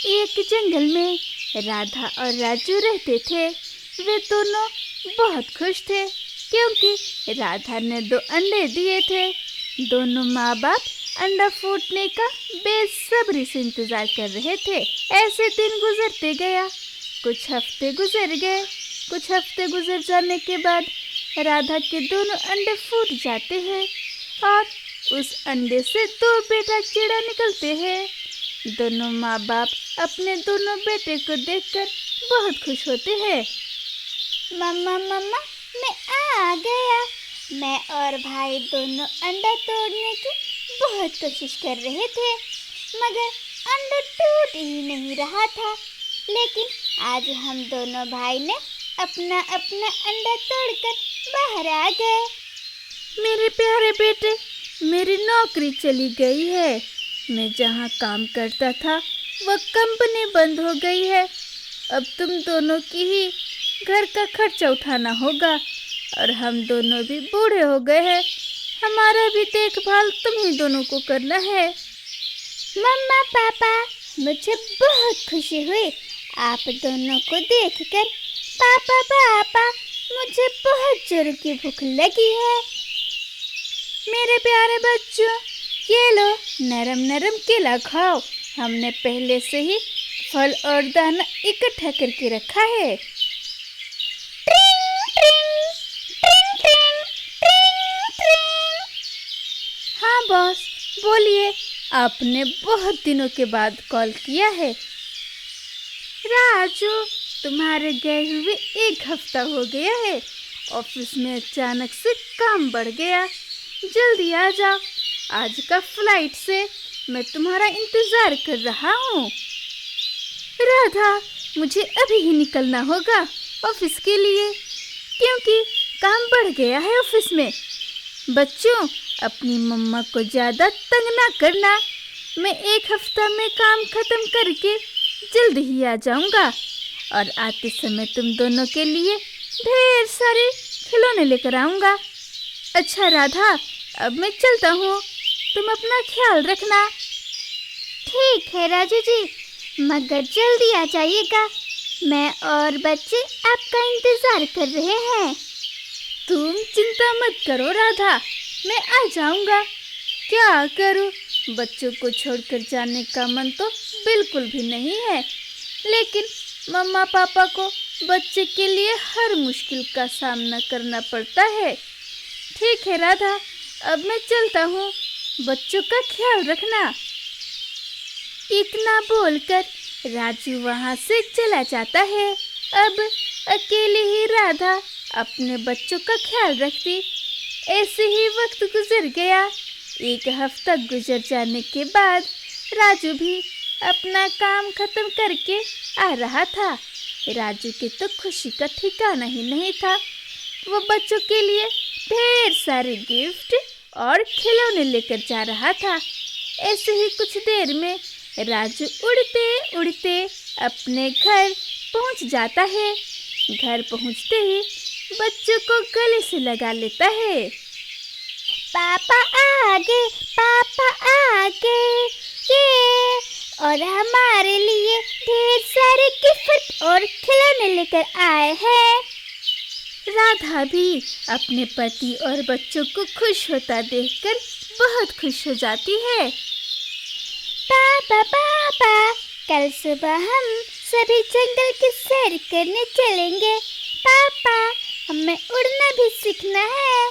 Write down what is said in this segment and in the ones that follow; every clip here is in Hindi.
एक जंगल में राधा और राजू रहते थे। वे दोनों बहुत खुश थे क्योंकि राधा ने 2 अंडे दिए थे। दोनों माँ बाप अंडा फूटने का बेसब्री से इंतजार कर रहे थे। ऐसे दिन गुजरते गया। कुछ हफ्ते गुजर गए। कुछ हफ्ते गुजर जाने के बाद राधा के दोनों अंडे फूट जाते हैं और उस अंडे से 2 बेटा कीड़ा निकलते हैं। दोनों माँ बाप अपने दोनों बेटे को देखकर बहुत खुश होते हैं। मम्मा मम्मा, मैं आ गया। मैं और भाई दोनों अंडा तोड़ने की बहुत कोशिश कर रहे थे, मगर अंडा टूट ही नहीं रहा था। लेकिन आज हम दोनों भाई ने अपना अपना अंडा तोड़कर बाहर आ गए। मेरे प्यारे बेटे, मेरी नौकरी चली गई है। मैं जहाँ काम करता था वह कंपनी बंद हो गई है। अब तुम दोनों की ही घर का खर्चा उठाना होगा और हम दोनों भी बूढ़े हो गए हैं। हमारा भी देखभाल तुम ही दोनों को करना है। मम्मा पापा, मुझे बहुत खुशी हुई आप दोनों को देखकर। पापा पापा, मुझे बहुत जोर की भूख लगी है। मेरे प्यारे बच्चों, ये लो नरम नरम केला खाओ। हमने पहले से ही फल और दाना इकट्ठा करके रखा है। ट्रिंग ट्रिंग ट्रिंग ट्रिंग ट्रिंग ट्रिंग। हाँ बॉस, बोलिए, आपने बहुत दिनों के बाद कॉल किया है। राजू, तुम्हारे गए हुए 1 हफ्ता हो गया है। ऑफिस में अचानक से काम बढ़ गया। जल्दी आ जाओ, आज का फ्लाइट से मैं तुम्हारा इंतजार कर रहा हूँ। राधा, मुझे अभी ही निकलना होगा ऑफिस के लिए क्योंकि काम बढ़ गया है ऑफिस में। बच्चों, अपनी मम्मा को ज़्यादा तंग ना करना। मैं 1 हफ्ता में काम खत्म करके जल्द ही आ जाऊँगा और आते समय तुम दोनों के लिए ढेर सारे खिलौने लेकर आऊँगा। अच्छा राधा, अब मैं चलता हूँ, तुम अपना ख्याल रखना। ठीक है राजू जी, मगर जल्दी आ जाइएगा। मैं और बच्चे आपका इंतजार कर रहे हैं। तुम चिंता मत करो राधा, मैं आ जाऊँगा। क्या करूँ, बच्चों को छोड़कर जाने का मन तो बिल्कुल भी नहीं है, लेकिन मम्मा पापा को बच्चे के लिए हर मुश्किल का सामना करना पड़ता है। ठीक है राधा, अब मैं चलता हूँ, बच्चों का ख्याल रखना। इतना बोलकर राजू वहाँ से चला जाता है। अब अकेली ही राधा अपने बच्चों का ख्याल रखती। ऐसे ही वक्त गुजर गया। 1 हफ्ता गुजर जाने के बाद राजू भी अपना काम खत्म करके आ रहा था। राजू की तो खुशी का ठिकाना ही नहीं था। वो बच्चों के लिए ढेर सारे गिफ्ट और खिलौने लेकर जा रहा था। ऐसे ही कुछ देर में राजू उड़ते उड़ते अपने घर पहुंच जाता है। घर पहुंचते ही बच्चों को गले से लगा लेता है। पापा आ गए, पापा आ गए, ये और हमारे लिए ढेर सारे गिफ्ट और खिलौने लेकर आए हैं। राधा भी अपने पति और बच्चों को खुश होता देखकर बहुत खुश हो जाती है। पापा पापा, कल सुबह हम सभी जंगल की सैर करने चलेंगे। पापा, हमें उड़ना भी सीखना है।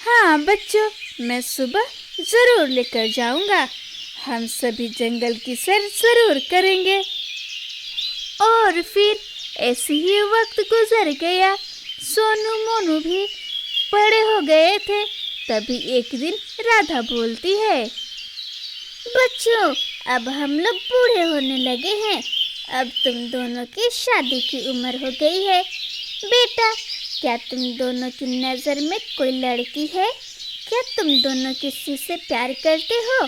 हाँ बच्चों, मैं सुबह ज़रूर लेकर जाऊंगा। हम सभी जंगल की सैर ज़रूर करेंगे। और फिर ऐसे ही वक्त गुजर गया। सोनू मोनू भी बड़े हो गए थे। तभी एक दिन राधा बोलती है, बच्चों, अब हम लोग बूढ़े होने लगे हैं। अब तुम दोनों की शादी की उम्र हो गई है। बेटा, क्या तुम दोनों की नज़र में कोई लड़की है? क्या तुम दोनों किसी से प्यार करते हो?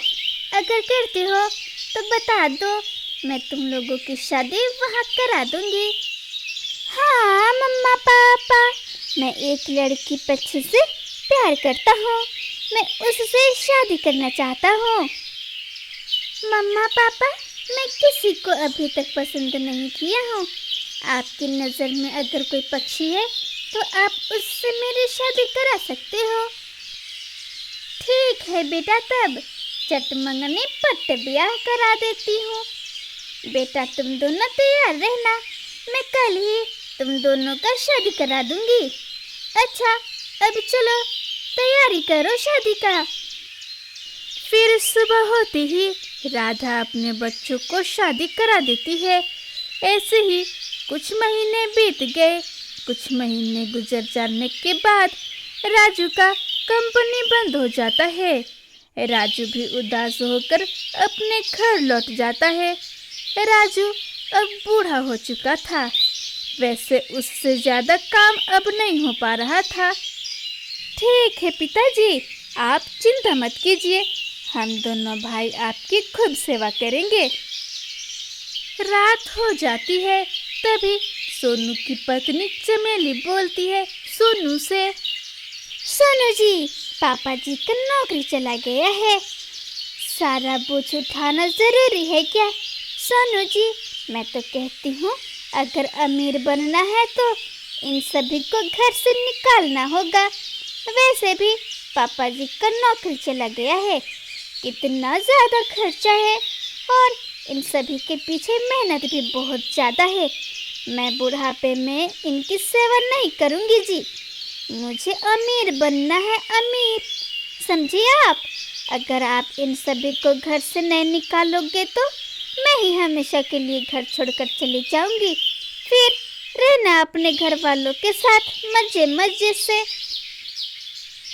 अगर करते हो तो बता दो, मैं तुम लोगों की शादी वहाँ करा दूंगी। हाँ मम्मा पापा, मैं एक लड़की बच्चे से प्यार करता हूँ। मैं उससे शादी करना चाहता हूँ। मम्मा पापा, मैं किसी को अभी तक पसंद नहीं किया हूँ। आपकी नज़र में अगर कोई पक्षी है तो आप उससे मेरी शादी करा सकते हो। ठीक है बेटा, तब चटमंगनी पट्ट ब्याह करा देती हूँ। बेटा तुम दोनों तैयार रहना, मैं कल ही तुम दोनों का शादी करा दूंगी। अच्छा अब चलो तैयारी करो शादी का। फिर सुबह होते ही राधा अपने बच्चों को शादी करा देती है। ऐसे ही कुछ महीने बीत गए। कुछ महीने गुजर जाने के बाद राजू का कंपनी बंद हो जाता है। राजू भी उदास होकर अपने घर लौट जाता है। राजू अब बूढ़ा हो चुका था, वैसे उससे ज़्यादा काम अब नहीं हो पा रहा था। ठीक है पिताजी, आप चिंता मत कीजिए, हम दोनों भाई आपकी खूब सेवा करेंगे। रात हो जाती है, तभी सोनू की पत्नी चमेली बोलती है सोनू से, सोनू जी, पापा जी का नौकरी चला गया है, सारा बोझ उठाना जरूरी है क्या? सोनू जी, मैं तो कहती हूँ अगर अमीर बनना है तो इन सभी को घर से निकालना होगा। वैसे भी पापा जी का नौकरी चला गया है, कितना ज़्यादा खर्चा है और इन सभी के पीछे मेहनत भी बहुत ज़्यादा है। मैं बुढ़ापे में इनकी सेवा नहीं करूँगी जी, मुझे अमीर बनना है, अमीर, समझिए आप। अगर आप इन सभी को घर से नहीं निकालोगे तो मैं ही हमेशा के लिए घर छोड़कर चली जाऊंगी, फिर रहना अपने घर वालों के साथ मजे मजे से।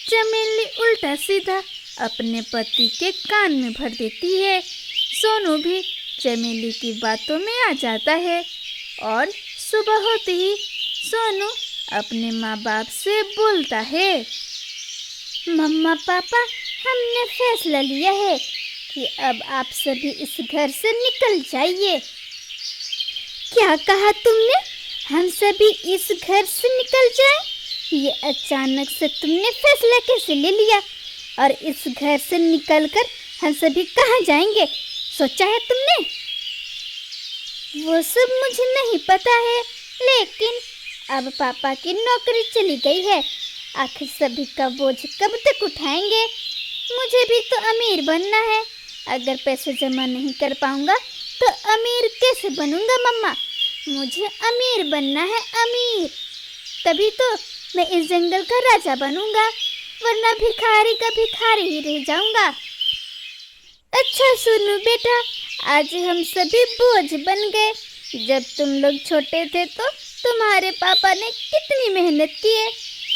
चमेली उल्टा सीधा अपने पति के कान में भर देती है। सोनू भी चमेली की बातों में आ जाता है और सुबह होते ही सोनू अपने माँ बाप से बोलता है, मम्मा पापा, हमने फैसला लिया है कि अब आप सभी इस घर से निकल जाइए। क्या कहा तुमने? हम सभी इस घर से निकल जाएं? ये अचानक से तुमने फैसला कैसे ले लिया? और इस घर से निकलकर हम सभी कहाँ जाएंगे, सोचा है तुमने? वो सब मुझे नहीं पता है, लेकिन अब पापा की नौकरी चली गई है, आखिर सभी का बोझ कब तक उठाएंगे? मुझे भी तो अमीर बनना है, अगर पैसे जमा नहीं कर पाऊंगा तो अमीर कैसे बनूंगा मम्मा? मुझे अमीर बनना है, अमीर, तभी तो मैं इस जंगल का राजा बनूंगा, वरना भिखारी का भिखारी ही रह जाऊंगा। अच्छा सुनो बेटा, आज हम सभी बोझ बन गए। जब तुम लोग छोटे थे तो तुम्हारे पापा ने कितनी मेहनत की है,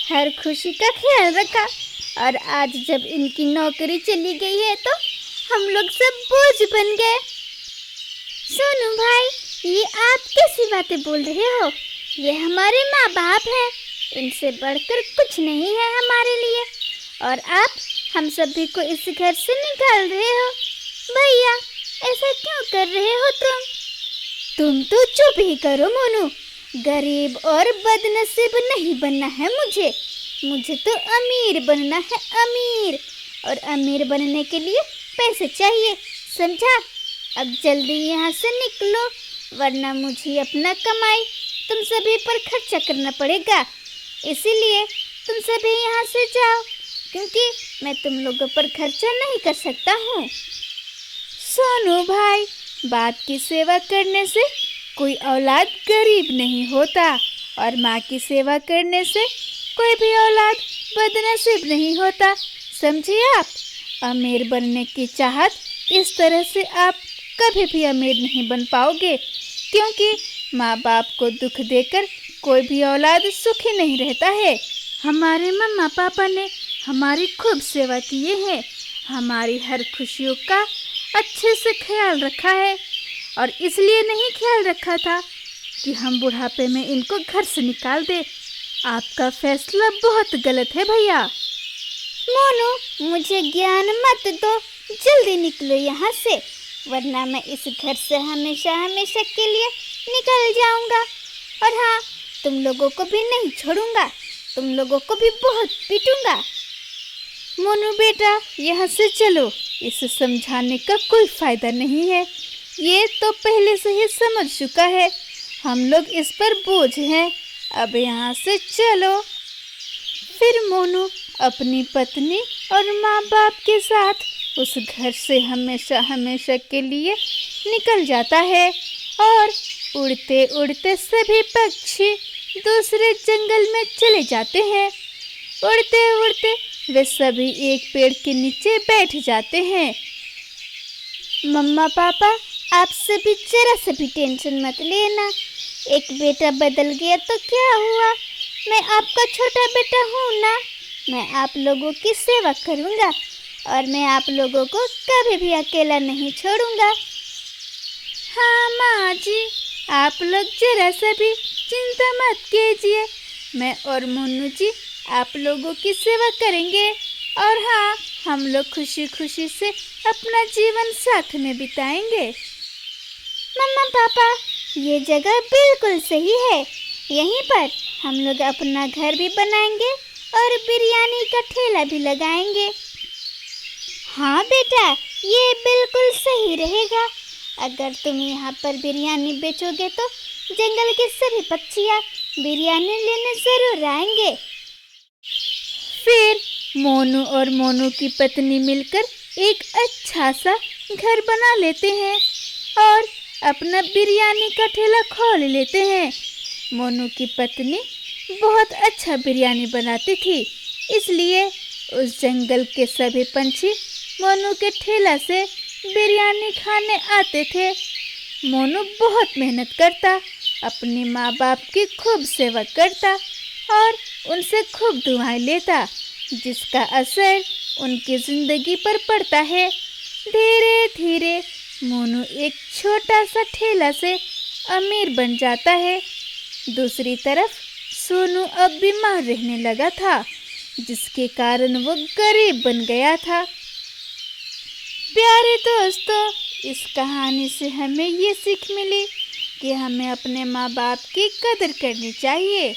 हर खुशी का ख्याल रखा, और आज जब इनकी नौकरी चली गई है तो हम लोग सब बोझ बन गए। सोनू भाई, ये आप कैसी बातें बोल रहे हो? ये हमारे माँ बाप हैं, इनसे बढ़कर कुछ नहीं है हमारे लिए, और आप हम सभी को इस घर से निकाल रहे हो। भैया, ऐसा क्यों कर रहे हो तुम तो चुप ही करो मोनू, गरीब और बदनसीब नहीं बनना है मुझे तो अमीर बनना है, अमीर, और अमीर बनने के लिए पैसे चाहिए, समझा? अब जल्दी यहाँ से निकलो, वरना मुझे अपना कमाई तुम सभी पर खर्चा करना पड़ेगा। इसीलिए तुम सभी यहाँ से जाओ, क्योंकि मैं तुम लोगों पर खर्चा नहीं कर सकता हूँ। सोनू भाई, बाप की सेवा करने से कोई औलाद गरीब नहीं होता, और माँ की सेवा करने से कोई भी औलाद बदनसीब नहीं होता, समझिए आप? अमीर बनने की चाहत, इस तरह से आप कभी भी अमीर नहीं बन पाओगे, क्योंकि माँ बाप को दुख देकर कोई भी औलाद सुखी नहीं रहता है। हमारे मम्मा पापा ने हमारी खूब सेवा किए हैं, हमारी हर खुशियों का अच्छे से ख्याल रखा है, और इसलिए नहीं ख्याल रखा था कि हम बुढ़ापे में इनको घर से निकाल दे। आपका फैसला बहुत गलत है भैया। मोनू, मुझे ज्ञान मत दो, जल्दी निकलो यहाँ से, वरना मैं इस घर से हमेशा हमेशा के लिए निकल जाऊंगा। और हाँ, तुम लोगों को भी नहीं छोड़ूंगा, तुम लोगों को भी बहुत पीटूंगा। मोनू बेटा, यहाँ से चलो, इसे समझाने का कोई फायदा नहीं है, ये तो पहले से ही समझ चुका है, हम लोग इस पर बोझ हैं। अब यहाँ से चलो। फिर मोनू अपनी पत्नी और माँ बाप के साथ उस घर से हमेशा हमेशा के लिए निकल जाता है और उड़ते उड़ते सभी पक्षी दूसरे जंगल में चले जाते हैं। उड़ते उड़ते वे सभी एक पेड़ के नीचे बैठ जाते हैं। मम्मा पापा, आपसे भी जरा से भी टेंशन मत लेना। एक बेटा बदल गया तो क्या हुआ, मैं आपका छोटा बेटा हूँ ना। मैं आप लोगों की सेवा करूँगा और मैं आप लोगों को कभी भी अकेला नहीं छोड़ूंगा। हाँ माँ जी, आप लोग जरा सा भी चिंता मत कीजिए। मैं और मोनू जी आप लोगों की सेवा करेंगे और हाँ, हम लोग खुशी खुशी से अपना जीवन साथ में बिताएंगे। मम्मा पापा, ये जगह बिल्कुल सही है। यहीं पर हम लोग अपना घर भी बनाएंगे और बिरयानी का ठेला भी लगाएंगे। हाँ बेटा, ये बिल्कुल सही रहेगा। अगर तुम यहाँ पर बिरयानी बेचोगे तो जंगल के सभी पक्षियाँ बिरयानी लेने ज़रूर आएंगे। फिर मोनू और मोनू की पत्नी मिलकर एक अच्छा सा घर बना लेते हैं और अपना बिरयानी का ठेला खोल लेते हैं। मोनू की पत्नी बहुत अच्छा बिरयानी बनाती थी, इसलिए उस जंगल के सभी पंछी मोनू के ठेला से बिरयानी खाने आते थे। मोनू बहुत मेहनत करता, अपने माँ बाप की खूब सेवा करता और उनसे खूब दुआएं लेता, जिसका असर उनकी ज़िंदगी पर पड़ता है। धीरे धीरे मोनू एक छोटा सा ठेला से अमीर बन जाता है। दूसरी तरफ सोनू अब बीमार रहने लगा था, जिसके कारण वो गरीब बन गया था। प्यारे दोस्तों, इस कहानी से हमें ये सीख मिली कि हमें अपने माँ बाप की कदर करनी चाहिए।